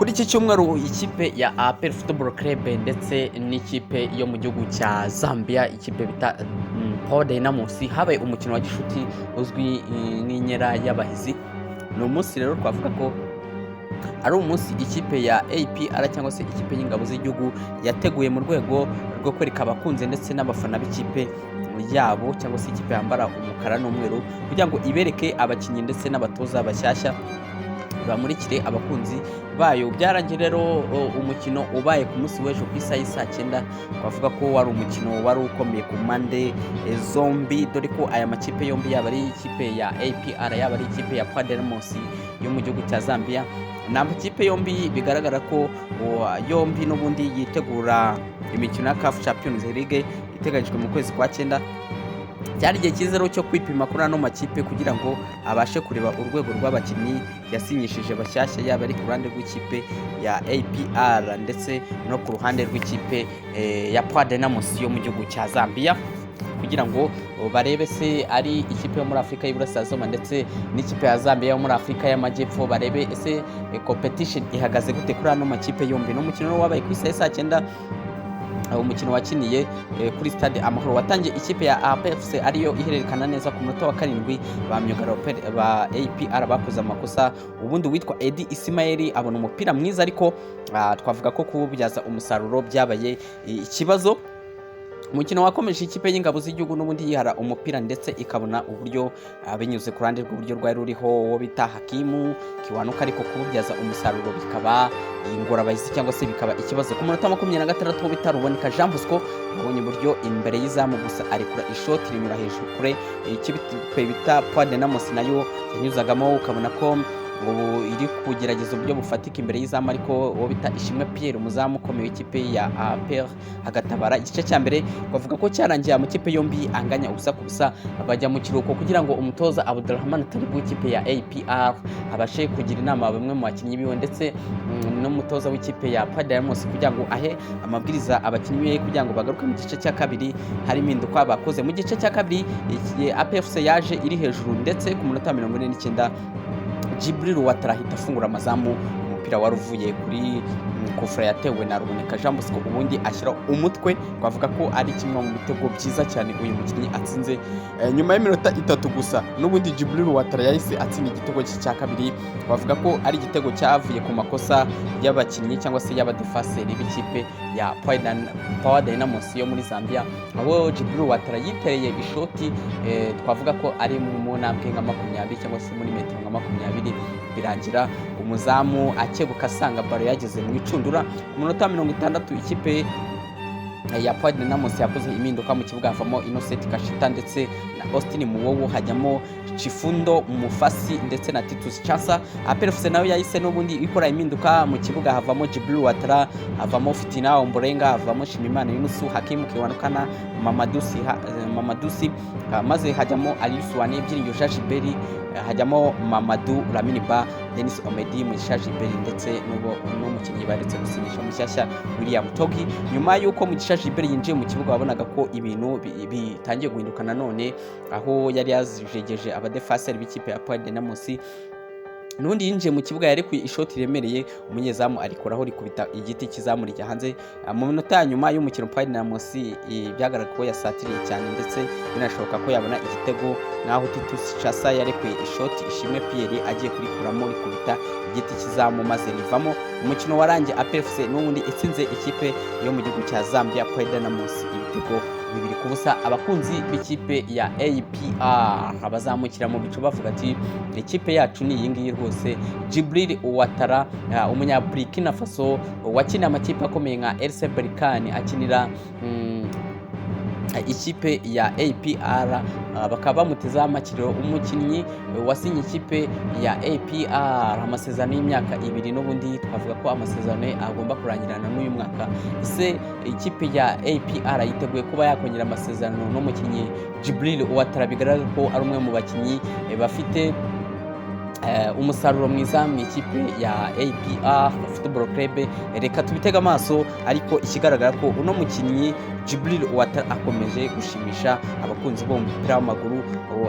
kuri iki cyumweru ikipe ya APR Football Club ndetse n'ikipe yo mu gihugu cya Zambia ikipe bita Power Dynamos habaye umukino wa gishuti uzwi nk'inkera y'abahizi. Ni umunsi rero twavuga ko ari umunsi ikipe ya APR cyangwa se ikipe y'ingabo z'igihugu yateguye mu rwego rwo kwereka abakunze ndetse n'abafana b'ikipe yabo cyangwa se ikipe yambara umukara n'umweru kugira ngo ibereke abakinnyi ndetse n'abatoza bashyashya bamurikire abakunzi bayo. Byarangiye rero umukino ubaye ku munsi w'ejo ku isaha y'isa 9. Twavuga ko wari umukino wari ukomeye ku mpande zombi, dore ko aya makipe yombi yaba ari ikipe ya APR yaba ari ikipe ya Power Dynamos yo mu gihugu cya Zambia, ni amakipe yombi bigaragara ko yombi n'ubundi yitegura imikino ya CAF Champions League iteganyijwe mu kwezi kwa 9. Cyari igihe cyiza cyo kwipima kuri ano makipe kugira ngo abashe kureba urwego rw'abakinnyi yasinyishije bashyashya, yaba ari ku ruhande rw'ikipe ya APR ndetse no ku ruhande rw'ikipe ya Power Dynamos yo mu gihugu cya Zambia, kugira ngo barebe se ari ikipe yo muri Afurika y'Iburasirazuba ndetse n'ikipe ya Zambia yo muri Afurika y'Amajyepfo, barebe ese competition ihagaze gute kuri ano makipe yombi. No mukino wabaye ku isaha y'isa 9. Umukino wakiniye kuri stade Amahoro watangiye ikipe ya APFC ariyo ihererekana neza ku munota wa 7. Ba myugariro ba APR bakoze amakosa, ubundi witwa Edi Ismail abona umupira mwiza, ariko twavuga ko kuwubyaza umusaruro byabaye ikibazo. Umukino wakomeje ikipe y'ingabo z'igihugu n'ubundi yihara umupira ndetse ikabona uburyo binyuze ku ruhande rw'uburyo rwari ruriho wo bita Hakimu Kiwanuka, ariko kububyaza umusaruro bikaba ingorabahizi cyangwa se bikaba ikibazo. Ku munota 26 wo bita Ruboneka Jean Bosco abonye uburyo imbere y'izamu gusa arekura ishoti rinyura hejuru kure ikipe bita Power Dynamos nayo yanyuzagamo, ukabona ko ubu iri kugerageza uburyo bufatika imbere y'izamu, ariko uwo bita Ishimwe Pierre umuzamu ukomeye w'ikipe ya APR agatabara. Igice cya mbere bavuga ko cyarangiye amakipe yombi anganya ubusa ku busa, bajya mu kiruhuko kugira ngo umutoza Abdulrahman Taribu w'ikipe ya APR abashe kugira inama bamwe mu bakinnyi biwe ndetse n'umutoza w'ikipe ya Power Dynamos kugira ngo ahe amabwiriza abakinnyi be kugira ngo bagaruke mu gice cya kabiri. Hari impinduka bakoze mu gice cya kabiri, APFC yaje iri hejuru ndetse ku munota 49 Jibril Watarahita afungura amazamu, umupira wari uvuye kuri kufra yatewe na Ruboneka Jean Bosco ubundi ashyira umutwe. Twavuga ko ari kimwe mu bitego byiza cyane uyu mukinnyi atsinze nyuma y'iminota 3 gusa. N'ubundi Jibril Watara yahise atsinda igitego cya kabiri. Twavuga ko ari igitego cyavuye ku makosa y'abakinnyi cyangwa se y'abadefenseri b'ikipe ya Power Dynamos yo muri Zambia, aho Jibril Watara yitereye ishoti twavuga ko ari mu ntambwe nka 20 cyangwa se muri metero nka 20, birangira umuzamu akebuka asanga baro yageze mu icundura. Ku munota 60 ikipe ya Power Dynamos yakoze impinduka mu kibuga, havamo Innocent Kashita ndetse na Austin Muwowo, hajyamo Chifundo Mufasi ndetse na Titus Chansa. APRFC nayo yahise n'ubundi ikora impinduka mu kibuga, havamo Jibril Watara, havamo Fitina Omborenga, havamo Shimimana Yunusu, Hakimu Kiwanukana, Mamadusi, maze hajyamo Alisuwane Byiringiro Jajiberi, hajyamo Mamadou Laminiba, Denis Omedi Mujajiberi ndetse n'umukinnyi baretse gusinyisha mushyashya William Togi. Nyuma yuko Mujajiberi yinjiye mu kibuga wabonaga ko ibintu bitangiye guhinduka nanone, aho yari yazijegeje abadefenseri b'ikipe ya Power Dynamos. Nundi yinjiye mu kibuga yari ku ishoti remereye, umunyezamu arikoraho rikubita igiti kizamurije hanze. Mu minota nyuma y'umukino Power Dynamos byagaragara ko yasatiriye cyane ndetse binashoboka ko yabona igitego, naho Titus Chasa yari ku ishoti Ishimwe Pierre agiye kurikuramo rikubita igiti kizamu maze rivamo. Umukino warangiye APFC n'ubundi itsinze ikipe yo mu gihugu cya Zambia Power Dynamos ibitego 2-0. Abakunzi b'ikipe ya APR abazamukira mu bicu bavuga ati ikipe yacu ni iyi ngiyi rwose. Jibril Watara umunya Burkina Faso wakina amakipe akomeye nka RC Berkane akinira ikipe ya APR, bakaba bamuteza amakiriro. Umukinnyi wasinye ikipe ya APR amasezerano y'imyaka 2, n'ubundi twavuga ko amasezerano agomba kurangirana n'uyu mwaka. Ese ikipe ya APR yiteguye kuba yakongera amasezerano n'umukinnyi Jibril Watara? Bigaragara ko ari umwe mu bakinnyi bafite umusaruro mwiza mu ikipe ya APR Football Club. Reka tubitege amaso, ariko ikigaragara ko uno mukinnyi Djibril Ouattara akomeje gushimisha abakunzi bo mu mupira w'amaguru,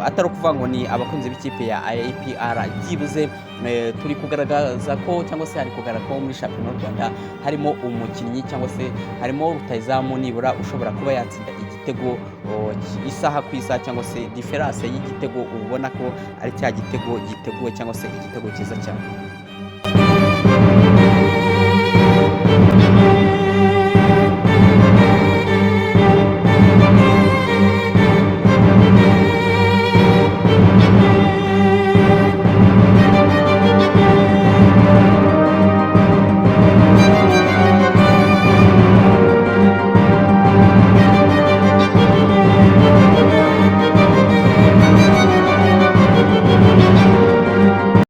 atari ukuvuga ngo ni abakunzi b'ikipe ya APR. Byibuze turi kugaragaza ko, cyangwa se hari kugaragara ko muri shampiyona y'u Rwanda harimo umukinnyi cyangwa se harimo rutahizamu nibura ushobora kuba yatsinda igitego isaha ku isaha, cyangwa se diferanse y'igitego ubona ko ari cya gitego giteguwe cyangwa se igitego cyiza cyane.